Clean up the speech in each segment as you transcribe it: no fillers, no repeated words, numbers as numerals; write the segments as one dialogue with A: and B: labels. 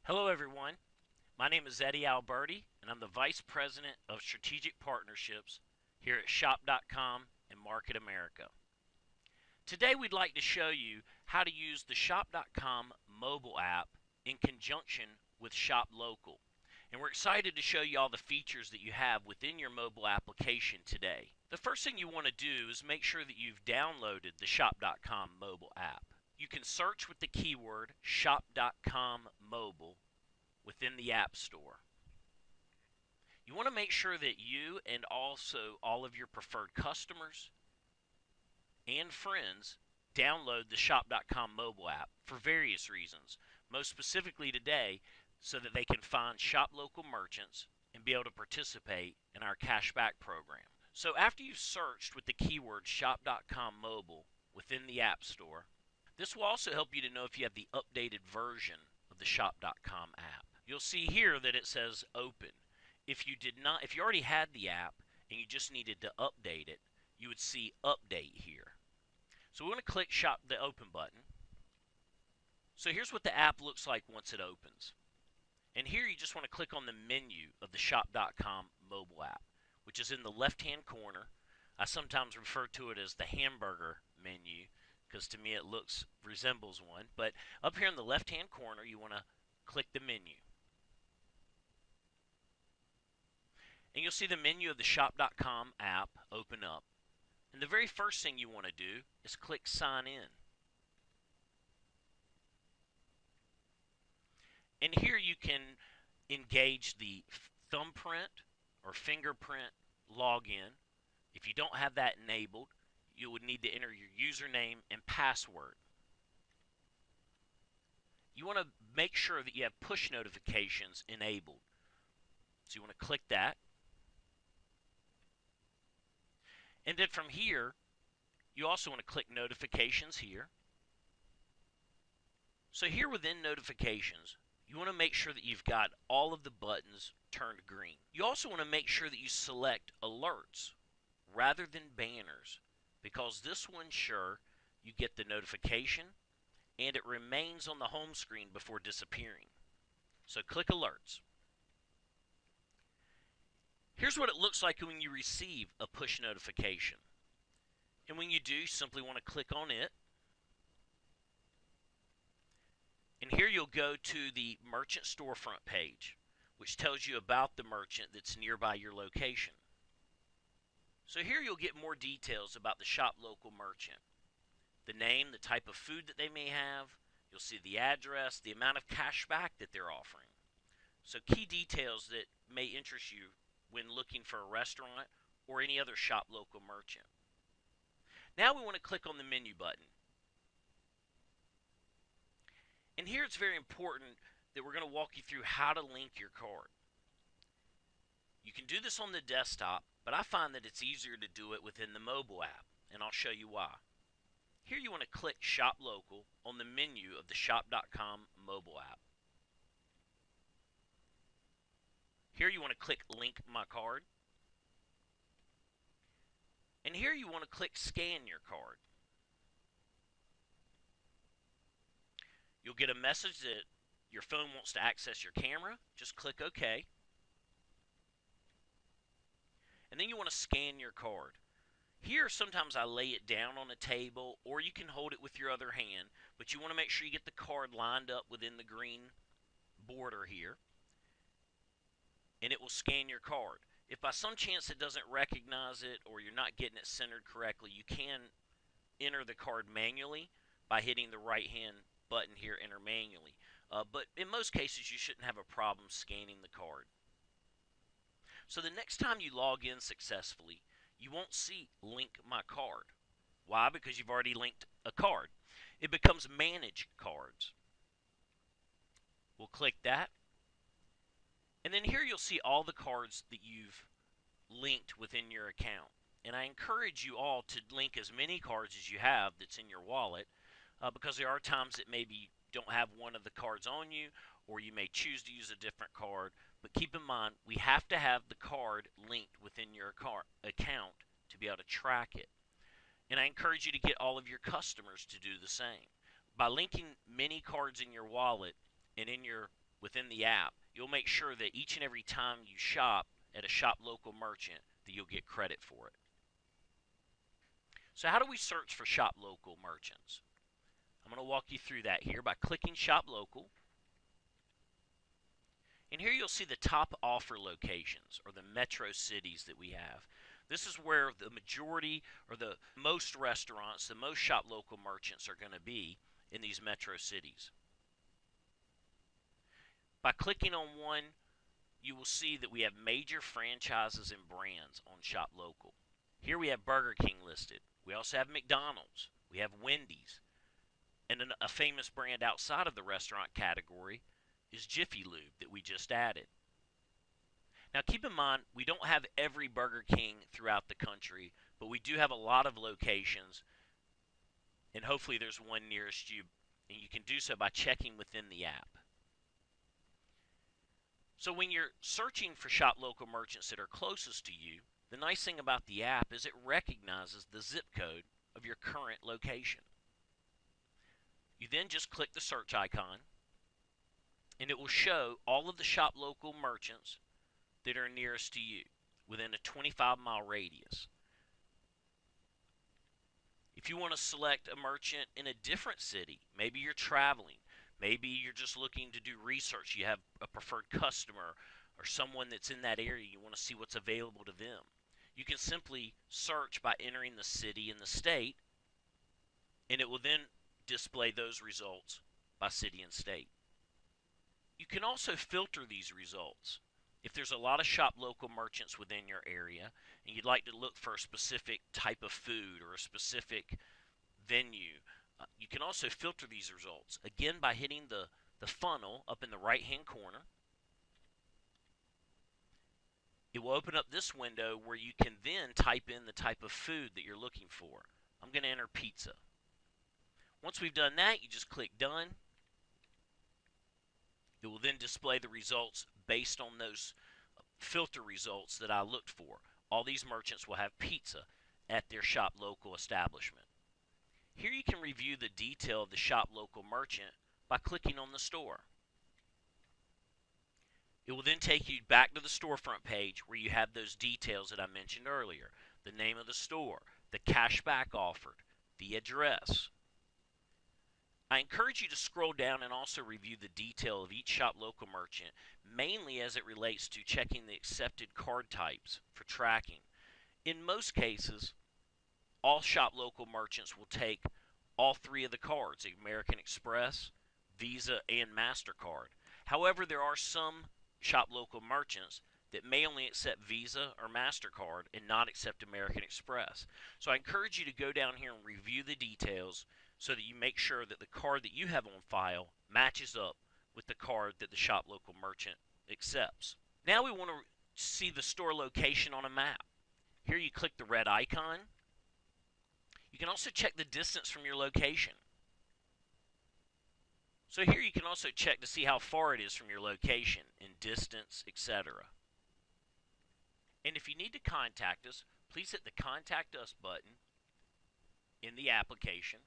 A: Hello, everyone. My name is Eddie Alberti, and I'm the Vice President of Strategic Partnerships here at Shop.com and Market America. Today, we'd like to show you how to use the Shop.com mobile app in conjunction with Shop Local. And we're excited to show you all the features that you have within your mobile application today. The first thing you want to do is make sure that you've downloaded the Shop.com mobile app. You can search with the keyword Shop.com mobile within the App Store. You want to make sure that you and also all of your preferred customers and friends download the Shop.com mobile app for various reasons. Most specifically today, so that they can find Shop Local merchants and be able to participate in our Cashback program. So after you've searched with the keyword Shop.com mobile within the App Store, this will also help you to know if you have the updated version of the Shop.com app. You'll see here that it says open. If you already had the app and you just needed to update it, you would see update here. So we want to click the open button. So here's what the app looks like once it opens. And here you just want to click on the menu of the Shop.com mobile app, which is in the left-hand corner. I sometimes refer to it as the hamburger menu because to me it resembles one. But up here in the left-hand corner, you want to click the menu. And you'll see the menu of the Shop.com app open up. And the very first thing you want to do is click Sign In. And here you can engage the thumbprint or fingerprint login. If you don't have that enabled, you would need to enter your username and password. You want to make sure that you have push notifications enabled. So you want to click that. And then from here, you also want to click notifications here. So here within notifications, you want to make sure that you've got all of the buttons turned green. You also want to make sure that you select alerts rather than banners, because this will ensure you get the notification and it remains on the home screen before disappearing. So click alerts. Here's what it looks like when you receive a push notification. And when you do, you simply want to click on it. And here you'll go to the merchant storefront page, which tells you about the merchant that's nearby your location. So here you'll get more details about the Shop Local merchant. The name, the type of food that they may have. You'll see the address, the amount of cashback that they're offering. So key details that may interest you when looking for a restaurant or any other Shop Local merchant. Now we want to click on the menu button. And here it's very important that we're going to walk you through how to link your card. You can do this on the desktop, but I find that it's easier to do it within the mobile app, and I'll show you why. Here you want to click Shop Local on the menu of the Shop.com mobile app. Here you want to click Link My Card. And here you want to click Scan Your Card. You'll get a message that your phone wants to access your camera. Just click OK. And then you want to scan your card. Here sometimes I lay it down on a table, or you can hold it with your other hand, but you want to make sure you get the card lined up within the green border here. And it will scan your card. If by some chance it doesn't recognize it or you're not getting it centered correctly, you can enter the card manually by hitting the right hand button here, enter manually. But in most cases you shouldn't have a problem scanning the card. So the next time you log in successfully, you won't see Link My Card. Why? Because you've already linked a card. It becomes Manage Cards. We'll click that. And then here you'll see all the cards that you've linked within your account. And I encourage you all to link as many cards as you have that's in your wallet, because there are times that maybe you don't have one of the cards on you, or you may choose to use a different card. But keep in mind, we have to have the card linked within your account to be able to track it. And I encourage you to get all of your customers to do the same. By linking many cards in your wallet and in your within the app, you'll make sure that each and every time you shop at a Shop Local merchant that you'll get credit for it. So how do we search for Shop Local merchants? I'm going to walk you through that here by clicking Shop Local. And here you'll see the top offer locations, or the metro cities that we have. This is where the majority, or the most restaurants, the most Shop Local merchants are going to be in these metro cities. By clicking on one, you will see that we have major franchises and brands on Shop Local. Here we have Burger King listed. We also have McDonald's. We have Wendy's. And a famous brand outside of the restaurant category is Jiffy Lube that we just added. Now keep in mind, we don't have every Burger King throughout the country, but we do have a lot of locations, and hopefully there's one nearest you, and you can do so by checking within the app. So when you're searching for Shop Local merchants that are closest to you, the nice thing about the app is it recognizes the zip code of your current location. You then just click the search icon, and it will show all of the Shop Local merchants that are nearest to you within a 25-mile radius. If you want to select a merchant in a different city, maybe you're traveling, maybe you're just looking to do research, you have a preferred customer or someone that's in that area, you want to see what's available to them, you can simply search by entering the city and the state, and it will then display those results by city and state. You can also filter these results. If there's a lot of Shop Local merchants within your area and you'd like to look for a specific type of food or a specific venue, you can also filter these results, again by hitting the funnel up in the right hand corner. It will open up this window where you can then type in the type of food that you're looking for. I'm going to enter pizza. Once we've done that, you just click done. It will then display the results based on those filter results that I looked for. All these merchants will have pizza at their Shop Local establishment. Here you can review the detail of the Shop Local merchant by clicking on the store. It will then take you back to the storefront page where you have those details that I mentioned earlier. The name of the store, the cashback offered, the address. I encourage you to scroll down and also review the detail of each Shop Local merchant, mainly as it relates to checking the accepted card types for tracking. In most cases, all Shop Local merchants will take all three of the cards, American Express, Visa, and MasterCard. However, there are some Shop Local merchants that may only accept Visa or MasterCard and not accept American Express. So I encourage you to go down here and review the details so that you make sure that the card that you have on file matches up with the card that the Shop Local merchant accepts. Now we want to see the store location on a map. Here you click the red icon. You can also check the distance from your location. So here you can also check to see how far it is from your location in distance, etc. And if you need to contact us, please hit the Contact Us button in the application.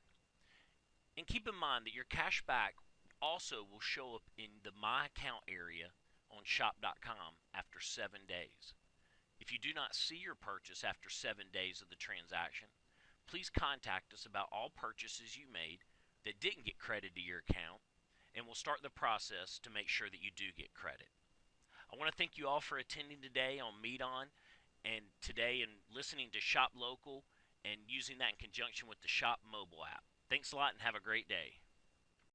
A: And keep in mind that your cashback also will show up in the My Account area on shop.com after 7 days. If you do not see your purchase after 7 days of the transaction, please contact us about all purchases you made that didn't get credit to your account, and we'll start the process to make sure that you do get credit. I want to thank you all for attending today on Meet On, and today and listening to Shop Local and using that in conjunction with the Shop mobile app. Thanks a lot and have a great day.